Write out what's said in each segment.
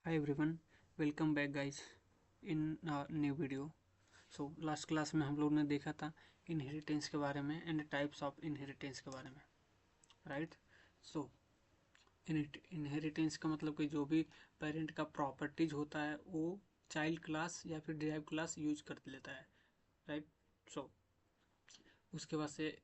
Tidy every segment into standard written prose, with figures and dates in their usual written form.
Hi everyone, welcome back guys in new video. So last class में हम लोग ने देखा था इनहेरिटेंस के बारे में एंड टाइप्स ऑफ इनहेरिटेंस के बारे में, राइट। सो इनहेरिटेंस का मतलब कि जो भी पेरेंट का प्रॉपर्टीज होता है वो चाइल्ड क्लास या फिर डिराइव क्लास यूज कर लेता है, राइट। सो उसके बाद से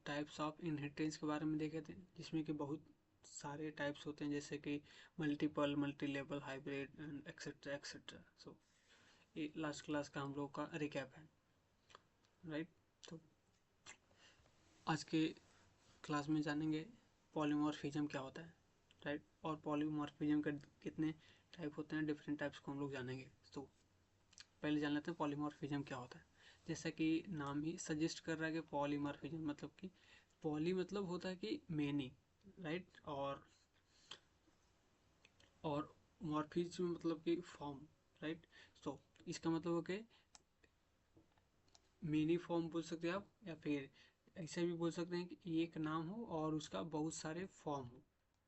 टाइप्स ऑफ इनहेरिटेंस के बारे में देखे थे, जिसमें कि बहुत सारे टाइप्स होते हैं, जैसे कि multiple, multi level, hybrid and etcetera etcetera. So ये लास्ट क्लास का हम लोग का रिकैप है, राइट। तो आज के क्लास में जानेंगे पॉलीमॉर्फिज्म क्या होता है, राइट, और पॉलीमॉर्फिज्म के कितने टाइप होते हैं, डिफरेंट टाइप्स को हम लोग जानेंगे। तो पहले जान लेते हैं पॉलीमॉर्फिज्म क्या होता है। जैसा कि नाम ही सजेस्ट कर रहा है कि पॉलीमॉर्फिज्म मतलब कि पॉली मतलब होता है कि मेनी, राइट, और मॉर्फिज्म मतलब कि फॉर्म, राइट। तो इसका मतलब हो कि मेनी फॉर्म बोल सकते हैं आप, या फिर ऐसे भी बोल सकते हैं कि एक नाम हो और उसका बहुत सारे फॉर्म हो,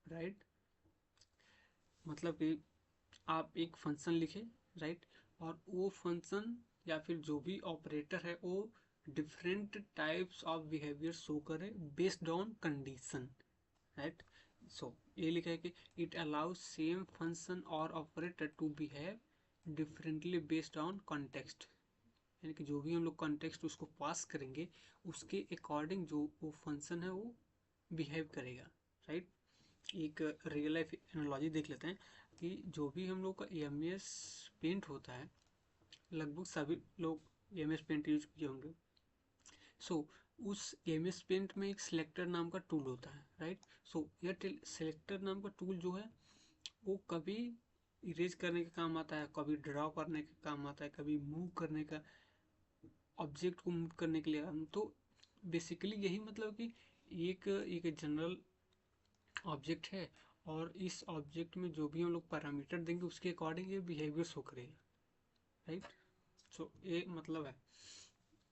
राइट। मतलब कि आप एक फंक्शन लिखे, राइट, और वो फंक्शन या फिर जो भी ऑपरेटर है वो different types of behaviour show करे based on condition, right. So ये लिखा है कि इट अलाउज सेम फंक्शन और operator to behave differently based on context, यानी कि जो भी हम लोग कॉन्टेक्स्ट उसको पास करेंगे उसके अकॉर्डिंग जो वो फंक्शन है वो बिहेव करेगा, राइट। एक रियल लाइफ एनालॉजी देख लेते हैं कि जो भी हम लोग का एम एस पेंट होता है, लगभग सभी लोग एम एस पेंट यूज किए होंगे। सो उस एम एस पेंट में एक सिलेक्टर नाम का टूल होता है, राइट। सो यह सिलेक्टर नाम का टूल जो है वो कभी इरेज करने का काम आता है, कभी ड्रॉ करने का काम आता है, कभी मूव करने का, ऑब्जेक्ट को मूव करने के लिए। तो बेसिकली यही मतलब कि एक एक जनरल ऑब्जेक्ट है और इस ऑब्जेक्ट में जो भी हम लोग पैरामीटर देंगे उसके अकॉर्डिंग ये बिहेवियर शो करेगा, राइट। सो ये मतलब है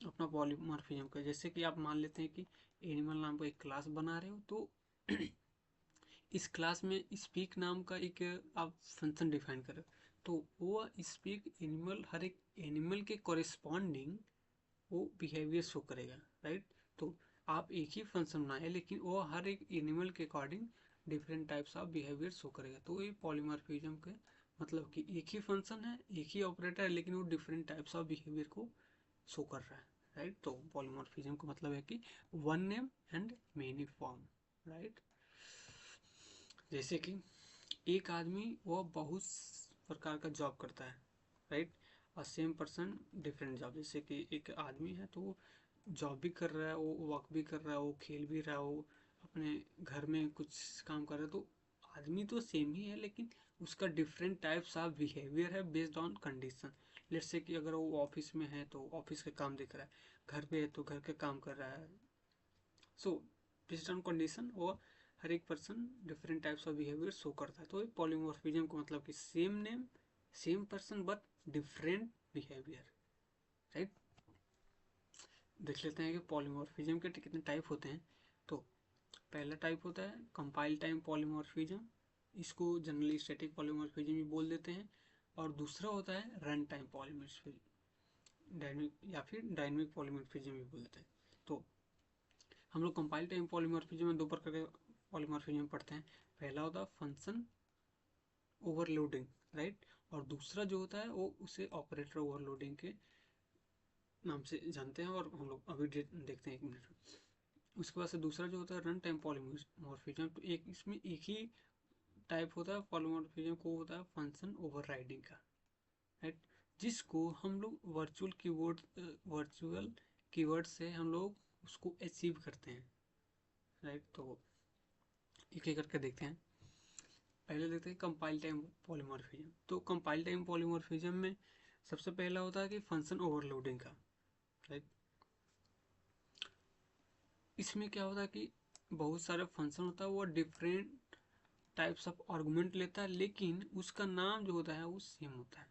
अपना पॉलीमॉर्फिज्म का। जैसे कि आप मान लेते हैं कि एनिमल नाम का एक क्लास बना रहे हो, तो इस क्लास में स्पीक नाम का एक आप फंक्शन डिफाइन करो, तो वो स्पीक एनिमल हर एक एनिमल के कॉरेस्पॉन्डिंग वो बिहेवियर शो करेगा, राइट। तो आप एक ही फंक्शन बनाए लेकिन वो हर एक एनिमल के according different types of behaviour show करेगा। तो ये पॉलीमॉर्फिज्म के मतलब कि एक ही फंक्शन है, एक ही ऑपरेटर है, लेकिन वो डिफरेंट टाइप्स ऑफ बिहेवियर को शो कर रहा है, राइट। तो पॉलीमॉर्फिज्म का मतलब है कि one name and many form, right. जैसे कि एक आदमी वो बहुत प्रकार का जॉब करता है, राइट, और सेम पर्सन डिफरेंट जॉब। जैसे कि एक आदमी है तो वो जॉब भी कर रहा है, वो वर्क भी कर रहा है, वो खेल भी रहा है, वो अपने घर में कुछ काम कर रहा है। तो आदमी तो सेम ही है लेकिन उसका डिफरेंट टाइप्स ऑफ बिहेवियर है based on condition. Let's say कि अगर वो ऑफिस में है तो ऑफिस का काम दिख रहा है, घर पे है तो घर का काम कर रहा है। सो बेस्ड ऑन कंडीशन वो हर एक person different types of behaviour show करता है। तो पॉलीमॉर्फिज्म को मतलब कि same name same person but different behaviour, right. देख लेते हैं कि पॉलीमॉर्फिज्म के कितने टाइप होते हैं। तो पहला टाइप होता है कंपाइल टाइम पॉलीमॉर्फिज्म, इसको जनरली स्टैटिक पॉलीमॉर्फिज्म भी बोल देते हैं। और दूसरा होता है रन टाइम पॉलीमॉर्फिज्म, डायनेमिक या फिर डायनेमिक पॉलीमॉर्फिज्म भी बोल देते हैं। तो हम लोग कंपाइल टाइम पॉलीमॉर्फिज्म में दो प्रकार के पॉलीमॉर्फिज्म पढ़ते हैं। पहला होता है फंक्शन ओवरलोडिंग, राइट, और दूसरा जो होता है वो उसे ऑपरेटर ओवरलोडिंग के नाम से जानते हैं, और हम लोग अभी देखते हैं एक मिनट। उसके बाद से दूसरा जो होता है रन टाइम पॉलीमॉर्फिज्म, तो एक इसमें एक ही टाइप होता है पॉलीमॉर्फिज्म को, होता है फंक्शन ओवरराइडिंग का, राइट, जिसको हम लोग वर्चुअल कीवर्ड से हम लोग उसको अचीव करते हैं, राइट। तो एक एक करके देखते हैं। पहले देखते हैं कंपाइल टाइम पॉलीमॉर्फिज्म। तो कंपाइल टाइम पॉलीमॉर्फिज्म में सबसे पहला होता है कि फंक्शन ओवरलोडिंग का, राइट। इसमें क्या होता है कि बहुत सारे फंक्शन होता है, वो डिफरेंट टाइप्स ऑफ आर्गुमेंट लेता है, लेकिन उसका नाम जो होता है वो सेम होता है,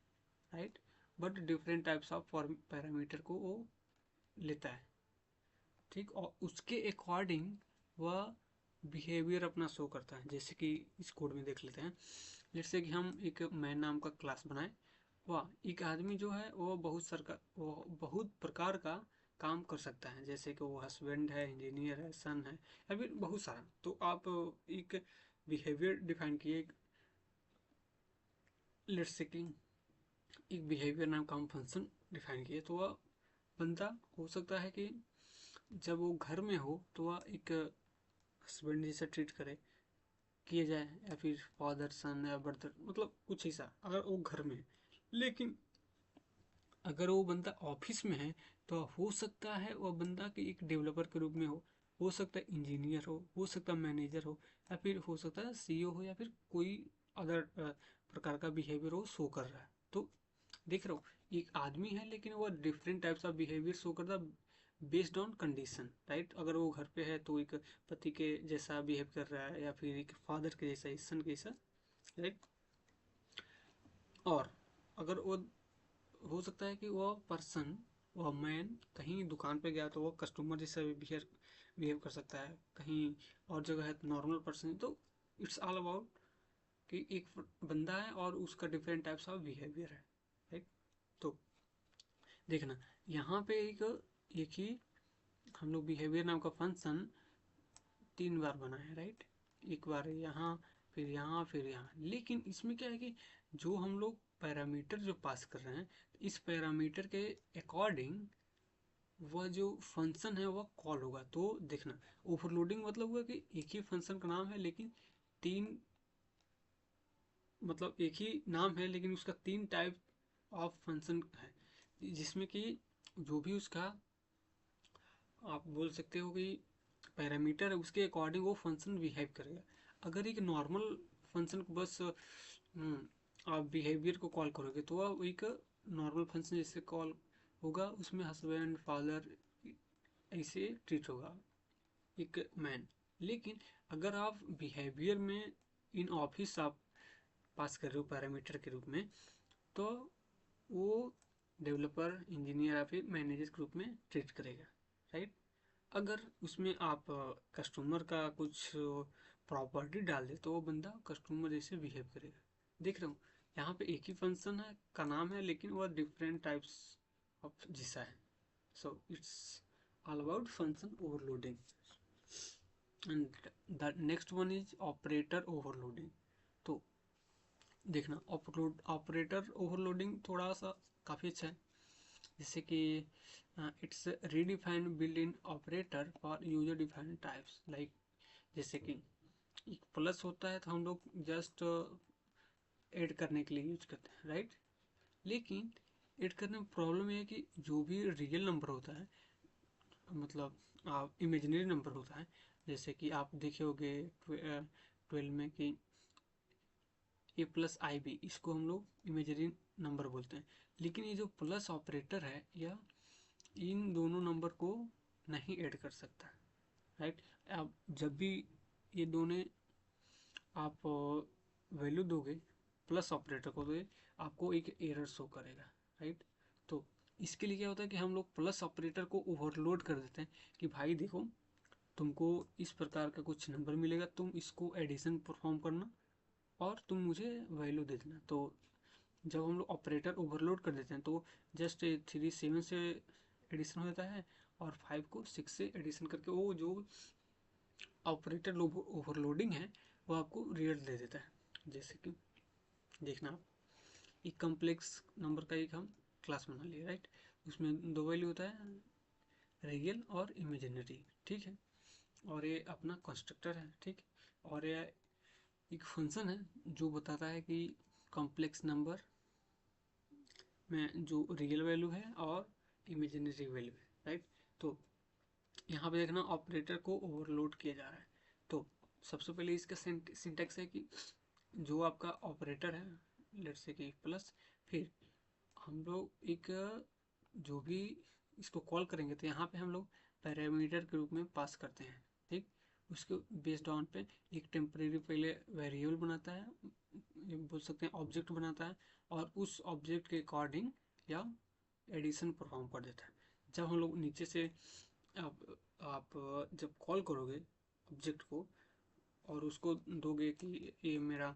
right, but different types of parameter को वो लेता है, ठीक, और उसके अकॉर्डिंग वह बिहेवियर अपना शो करता है। जैसे कि इस कोड में देख लेते हैं लेट्स से कि हम एक मैन नाम का क्लास बनाए, वह एक आदमी जो है वो बहुत प्रकार का काम कर सकता है, जैसे कि वो हस्बैंड है, इंजीनियर है, सन है, या फिर बहुत सारा। तो आप एक बिहेवियर डिफाइन किए, लेट्स से कि एक बिहेवियर नाम का हम फंक्शन डिफाइन किए, तो वह बंदा हो सकता है कि जब वो घर में हो तो वह एक हस्बैंड जैसा ट्रीट करे, किया जाए, या फिर फादर सन या ब्रदर, मतलब कुछ ऐसा अगर वो घर में है। लेकिन अगर वो बंदा ऑफिस में है तो हो सकता है वह बंदा कि एक डेवलपर के रूप में हो सकता है इंजीनियर हो सकता है मैनेजर हो, या फिर हो सकता है सीईओ हो, या फिर कोई अदर प्रकार का बिहेवियर वो शो कर रहा है। तो देख रहा हूँ एक आदमी है लेकिन वो different types of behaviour show करता है बेस्ड ऑन कंडीशन, राइट। अगर वो घर पे है तो एक पति के जैसा बिहेव कर रहा है, या फिर एक फादर के जैसा, सन के जैसा, राइट। और अगर वो हो सकता है कि वह पर्सन, वह मैन कहीं दुकान पे गया तो वो कस्टमर जैसा बिहेव बिहेव कर सकता है, कहीं और जगह है तो नॉर्मल पर्सन। तो इट्स ऑल अबाउट कि एक बंदा है और उसका डिफरेंट टाइप्स ऑफ बिहेवियर है, राइट। तो देखना यहाँ पे एक ही हम लोग बिहेवियर नाम का फंक्शन 3 बार बनाए, राइट। एक बार यहाँ, फिर यहाँ, फिर यहाँ। लेकिन इसमें क्या है कि जो हम लोग पैरामीटर जो पास कर रहे हैं, इस पैरामीटर के अकॉर्डिंग वह जो फंक्शन है वह कॉल होगा। तो देखना ओवरलोडिंग मतलब हुआ कि एक ही फंक्शन का नाम है लेकिन तीन, मतलब एक ही नाम है लेकिन उसका 3 टाइप ऑफ फंक्शन है, जिसमें कि जो भी उसका आप बोल सकते हो कि पैरामीटर है उसके अकॉर्डिंग वो फंक्शन बिहेव करेगा। अगर एक नॉर्मल फंक्शन को बस आप बिहेवियर को कॉल करोगे तो वह एक नॉर्मल फंक्शन जैसे कॉल होगा, उसमें हस्बैंड फादर ऐसे ट्रीट होगा एक मैन। लेकिन अगर आप बिहेवियर में इन ऑफिस आप पास कर रहे हो पैरामीटर के रूप में, तो वो डेवलपर, इंजीनियर या फिर मैनेजर के रूप में ट्रीट करेगा, राइट। अगर उसमें आप कस्टमर का कुछ प्रॉपर्टी डाल दे तो वो बंदा कस्टमर जैसे बिहेव करेगा। देख रहा हूँ यहाँ पे एक ही फंक्शन है का नाम है लेकिन वह डिफरेंट टाइप्स ऑफ जैसा है। So it's all about function overloading. And the next one is operator overloading. तो देखना ऑपरेटर ओवरलोडिंग थोड़ा सा काफ़ी अच्छा है, जैसे कि it's redefined built in operator for user defined types, like जैसे कि एक प्लस होता है तो हम लोग जस्ट ऐड करने के लिए यूज करते हैं, राइट। लेकिन ऐड करने में प्रॉब्लम ये है कि जो भी रियल नंबर होता है, मतलब आप इमेजिनरी नंबर होता है, जैसे कि आप देखे होंगे 12 में कि ए प्लस आई बी, इसको हम लोग इमेजिनरी नंबर बोलते हैं। लेकिन ये जो प्लस ऑपरेटर है या इन दोनों नंबर को नहीं ऐड कर सकता, राइट। आप जब भी ये दोनों आप वैल्यू दोगे प्लस ऑपरेटर को, तो आपको एक एरर शो करेगा, राइट। तो इसके लिए क्या होता है कि हम लोग प्लस ऑपरेटर को ओवरलोड कर देते हैं कि भाई देखो तुमको इस प्रकार का कुछ नंबर मिलेगा, तुम इसको एडिशन परफॉर्म करना और तुम मुझे वैल्यू दे देना। तो जब हम लोग ऑपरेटर ओवरलोड कर देते हैं तो जस्ट 3 7 से एडिशन हो जाता है और 5 को 6 से एडिशन करके वो जो ऑपरेटर ओवरलोडिंग है वो आपको रिजल्ट दे देता है। जैसे कि देखना आप एक कम्प्लेक्स नंबर का एक हम क्लास बना लिया, राइट। उसमें 2 वैल्यू होता है, रियल और इमेजिनरी, ठीक है। और ये अपना कंस्ट्रक्टर है, ठीक। और ये एक फंक्शन है जो बताता है कि कॉम्प्लेक्स नंबर में जो रियल वैल्यू है और इमेजिनरी वैल्यू है, राइट। तो यहाँ पे देखना ऑपरेटर को ओवरलोड किया जा रहा है। तो सबसे पहले इसका सिंटेक्स है कि जो आपका ऑपरेटर है, लेट्स से कि प्लस, फिर हम लोग एक जो भी इसको कॉल करेंगे तो यहाँ पे हम लोग पैरामीटर के रूप में पास करते हैं, ठीक। उसके बेस्ड ऑन पे एक टेम्परेरी पहले वेरिएबल बनाता है, ये बोल सकते हैं ऑब्जेक्ट बनाता है, और उस ऑब्जेक्ट के अकॉर्डिंग या एडिशन परफॉर्म कर देता है। जब हम लोग नीचे से आप जब कॉल करोगे ऑब्जेक्ट को और उसको दोगे कि ये मेरा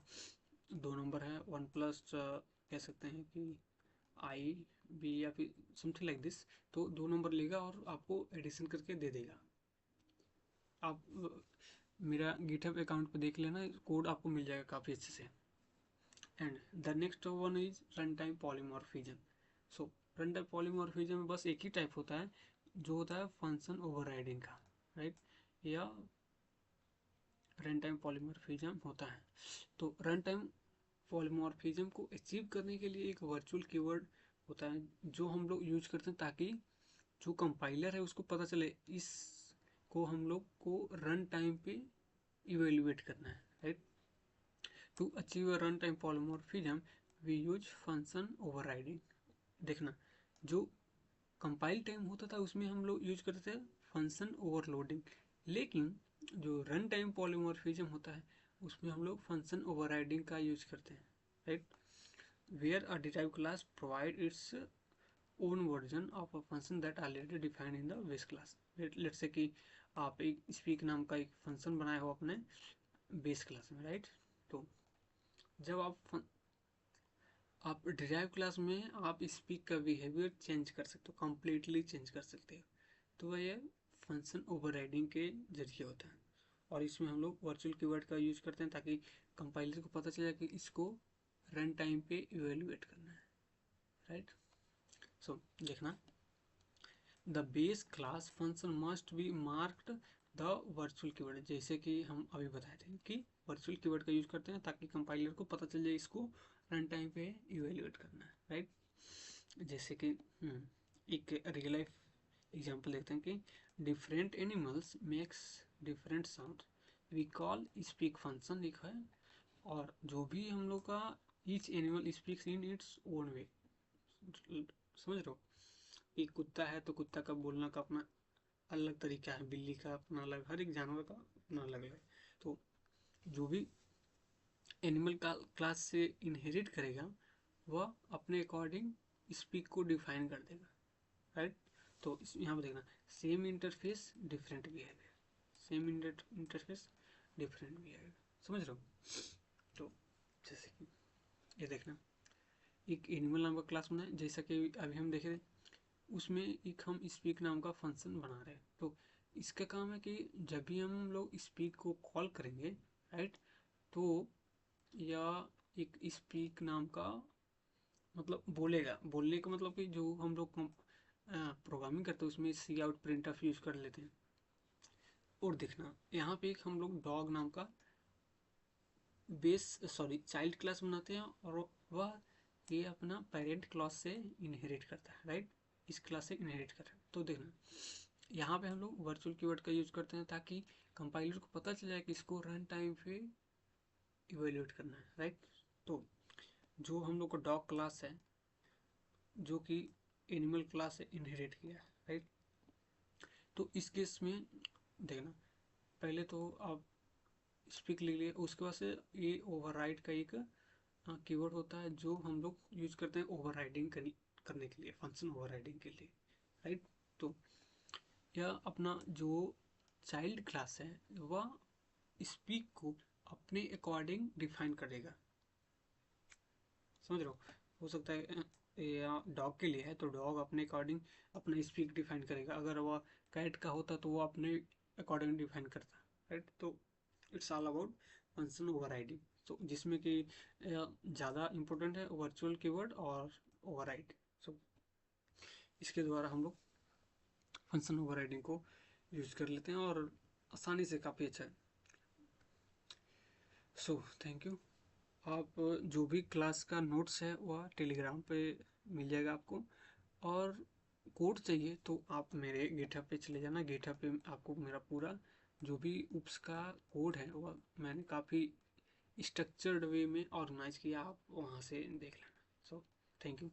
2 नंबर है, 1 प्लस कह सकते हैं कि आई बी या फिर समथिंग लाइक दिस, तो 2 नंबर लेगा और आपको एडिशन करके दे देगा। आप मेरा गिटहब अकाउंट पे देख लेना, कोड आपको मिल जाएगा काफ़ी अच्छे से। And the next one is run time polymorphism. So run time polymorphism में बस एक ही टाइप होता है, जो होता है फंक्शन ओवरराइडिंग का, राइट, या रन टाइम पॉलीमॉर्फिज्म होता है। तो रन टाइम पॉलीमॉर्फिज्म को अचीव करने के लिए एक वर्चुअल कीवर्ड होता है जो हम लोग यूज करते हैं, ताकि जो कंपाइलर है उसको पता चले इसको हम लोग को रन टाइम पे इवेल्युएट करना है, right. To achieve a run time polymorphism we use function overriding. देखना, जो कंपाइल टाइम होता था उसमें हम लोग यूज करते थे फंक्शन ओवरलोडिंग, लेकिन जो रन टाइम पॉलीमॉर्फिज्म होता है उसमें हम लोग फंक्शन ओवरराइडिंग का यूज करते हैं, right. Where a derived class provide its own version of a function that already defined in the base class. Let say कि आप एक स्पीक नाम का एक फंक्शन बनाए हो अपने बेस क्लास में, राइट। तो जब आप डिराइव क्लास में आप स्पीक का बिहेवियर चेंज कर सकते हो, कम्प्लीटली चेंज कर सकते हो, तो वह ये फंक्शन ओवरराइडिंग के जरिए होता है। और इसमें हम लोग वर्चुअल कीवर्ड का यूज करते हैं ताकि कंपाइलर को पता चले कि इसको रन टाइम पे इवेल्युएट करना है, राइट। सो देखना, the base class function must be marked the virtual keyword, जैसे कि हम अभी बताए थे कि वर्चुअल कीवर्ड का यूज करते हैं ताकि कंपाइलर को पता चल जाए इसको रन टाइम पे इवेल्युएट करना है, राइट। जैसे कि एक रियल लाइफ एग्जांपल देखते हैं कि different animals makes different sound, we call speak function लिखा है, और जो भी हम लोग का each animal speaks in its own way, समझ रहे हो। एक कुत्ता है तो कुत्ता का बोलना का अपना अलग तरीका है, बिल्ली का अपना अलग, हर एक जानवर का अपना अलग है। तो जो भी एनिमल का क्लास से इनहेरिट करेगा वह अपने अकॉर्डिंग स्पीक को डिफाइन कर देगा, राइट। तो यहाँ पर देखना, same interface different behaviour, same interface different behaviour, समझ रहे हो। तो जैसे कि ये देखना, एक एनिमल नाम का क्लास बनाए, जैसा कि अभी हम देख रहे हैं उसमें एक हम स्पीक नाम का फंक्शन बना रहे हैं। तो इसका काम है कि जब भी हम लोग स्पीक को कॉल करेंगे, राइट, तो या एक स्पीक नाम का मतलब बोलेगा, बोलने का मतलब कि जो हम लोग प्रोग्रामिंग करते हैं उसमें सी आउट प्रिंट ऑफ यूज कर लेते हैं। और देखना, यहाँ पे एक हम लोग डॉग नाम का चाइल्ड क्लास बनाते हैं, और वह ये अपना पेरेंट क्लास से इनहेरिट करता है, राइट, इस क्लास से इनहेरिट करता है। तो देखना, यहाँ पे हम लोग वर्चुअल कीवर्ड का यूज करते हैं ताकि कंपाइलर को पता चल जाए कि इसको रन टाइम पे इवेल्युएट करना है, राइट। तो जो हम लोग का डॉग क्लास है जो कि एनिमल क्लास से इनहेरिट किया है, राइट। तो इस केस में देखना, पहले तो आप स्पीक लिख लिए, उसके बाद से ये ओवरराइड का एक कीवर्ड होता है जो हम लोग यूज करते हैं ओवरराइडिंग करने के लिए, फंक्शन ओवरराइडिंग के लिए, राइट। तो यह अपना जो चाइल्ड क्लास है वह स्पीक को अपने अकॉर्डिंग डिफाइन करेगा, समझ रहे हो सकता है या डॉग के लिए है तो डॉग अपने अकॉर्डिंग अपना स्पीक डिफाइन करेगा, अगर वह कैट का होता तो वो अपने अकॉर्डिंग डिफाइन करता, राइट। तो it's all about function overriding, तो जिसमें कि ज़्यादा इंपॉर्टेंट है वर्चुअल कीवर्ड और ओवरराइड। सो इसके द्वारा हम लोग फंक्शन ओवरराइडिंग को यूज कर लेते हैं और आसानी से, काफ़ी अच्छा है। So thank you. आप जो भी क्लास का नोट्स है वह टेलीग्राम पे मिल जाएगा आपको, और कोड चाहिए तो आप मेरे गिटहब पे चले जाना, गिटहब पे आपको मेरा पूरा जो भी उप्स का कोड है वह मैंने काफ़ी स्ट्रक्चर्ड वे में ऑर्गेनाइज किया, आप वहाँ से देख लेना। So thank you.